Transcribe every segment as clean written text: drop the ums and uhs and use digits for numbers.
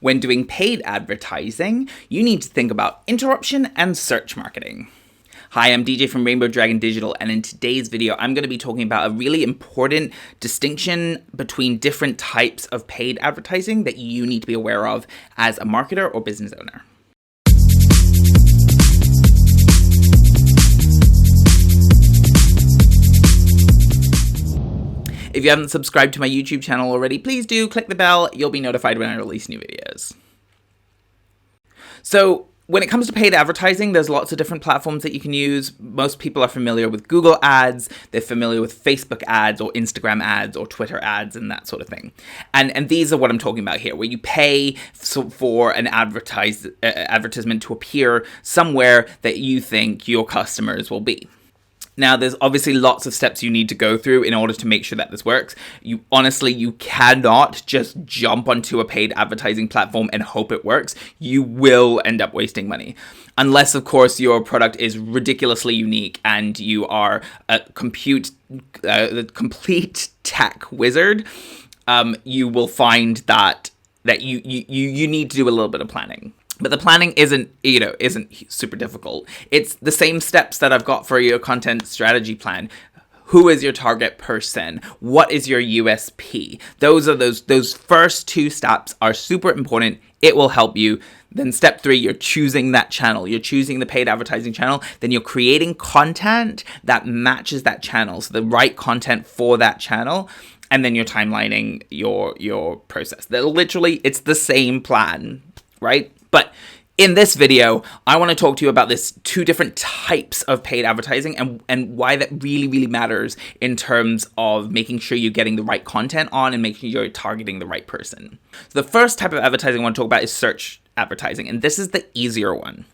When doing paid advertising, you need to think about interruption and search marketing. Hi, I'm DJ from Rainbow Dragon Digital, and in today's video, I'm going to be talking about a really important distinction between different types of paid advertising that you need to be aware of as a marketer or business owner. If you haven't subscribed to my YouTube channel already, please do click the bell. You'll be notified when I release new videos. So when it comes to paid advertising, there's lots of different platforms that you can use. Most people are familiar with Google ads. They're familiar with Facebook ads or Instagram ads or Twitter ads and that sort of thing. And these are what I'm talking about here, where you pay for an advertisement to appear somewhere that you think your customers will be. Now, there's obviously lots of steps you need to go through in order to make sure that this works. You cannot just jump onto a paid advertising platform and hope it works. You will end up wasting money. Unless, of course, your product is ridiculously unique and you are a complete tech wizard, you will find that you need to do a little bit of planning. But the planning isn't super difficult. It's the same steps that I've got for your content strategy plan. Who is your target person? What is your USP? Those first two steps are super important. It will help you. Then step 3, you're choosing that channel. You're choosing the paid advertising channel. Then you're creating content that matches that channel. So the right content for that channel. And then you're timelining your process. It's the same plan, right? But in this video, I want to talk to you about this 2 different types of paid advertising and why that really, really matters in terms of making sure you're getting the right content on and making sure you're targeting the right person. So the first type of advertising I want to talk about is search advertising, and this is the easier one.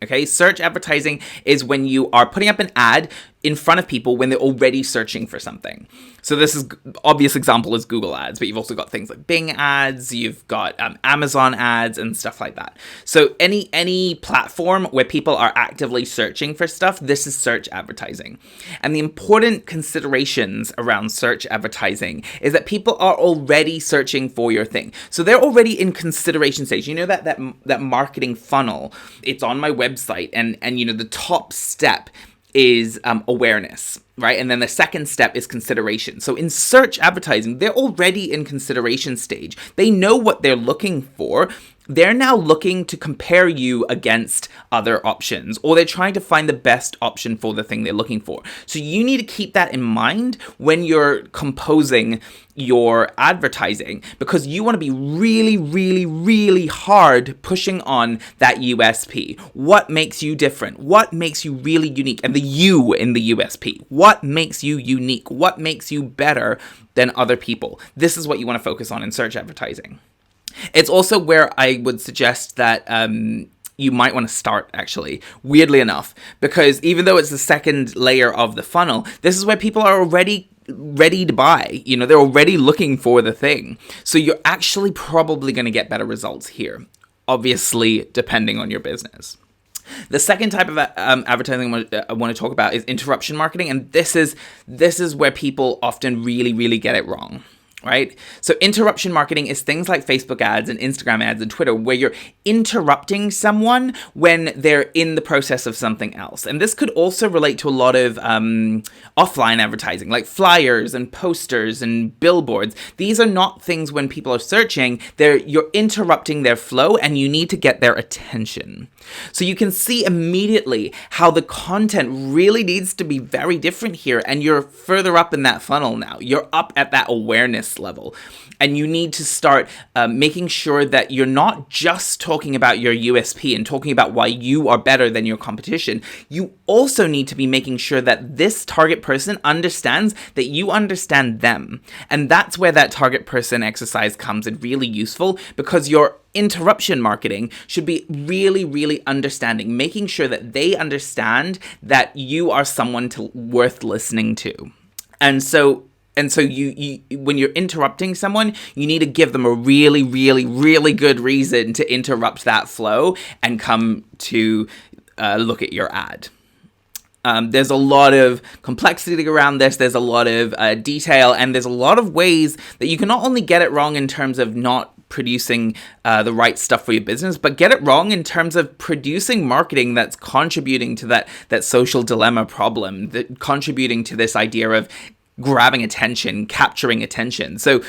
Okay, search advertising is when you are putting up an ad in front of people when they're already searching for something. So this is obvious example is Google ads, but you've also got things like Bing ads, you've got Amazon ads and stuff like that. So any platform where people are actively searching for stuff, this is search advertising. And the important considerations around search advertising is that people are already searching for your thing. So they're already in consideration stage. You know that marketing funnel, it's on my website and the top step is awareness, right? And then the second step is consideration. So in search advertising, they're already in consideration stage. They know what they're looking for. They're now looking to compare you against other options, or they're trying to find the best option for the thing they're looking for. So you need to keep that in mind when you're composing your advertising, because you want to be really, really, really hard pushing on that USP. What makes you different? What makes you really unique? And the U in the USP. What makes you unique? What makes you better than other people? This is what you want to focus on in search advertising. It's also where I would suggest that you might want to start, actually, weirdly enough, because even though it's the second layer of the funnel, this is where people are already ready to buy. They're already looking for the thing. So you're actually probably going to get better results here, obviously, depending on your business. The second type of advertising I want to talk about is interruption marketing, and this is where people often really, really get it wrong. Right? So interruption marketing is things like Facebook ads and Instagram ads and Twitter, where you're interrupting someone when they're in the process of something else. And this could also relate to a lot of offline advertising, like flyers and posters and billboards. These are not things when people are searching. You're interrupting their flow and you need to get their attention. So you can see immediately how the content really needs to be very different here, and you're further up in that funnel now. You're up at that awareness level, and you need to start making sure that you're not just talking about your USP and talking about why you are better than your competition. You also need to be making sure that this target person understands that you understand them, and that's where that target person exercise comes in really useful, because your interruption marketing should be really, really understanding, making sure that they understand that you are someone worth listening to. And so you when you're interrupting someone, you need to give them a really, really, really good reason to interrupt that flow and come to look at your ad. There's a lot of complexity around this. There's a lot of detail, and there's a lot of ways that you can not only get it wrong in terms of not producing the right stuff for your business, but get it wrong in terms of producing marketing that's contributing to that social dilemma problem, that contributing to this idea of grabbing attention, capturing attention. So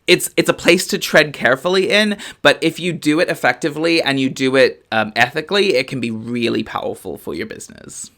it's a place to tread carefully in, but if you do it effectively and you do it ethically, it can be really powerful for your business.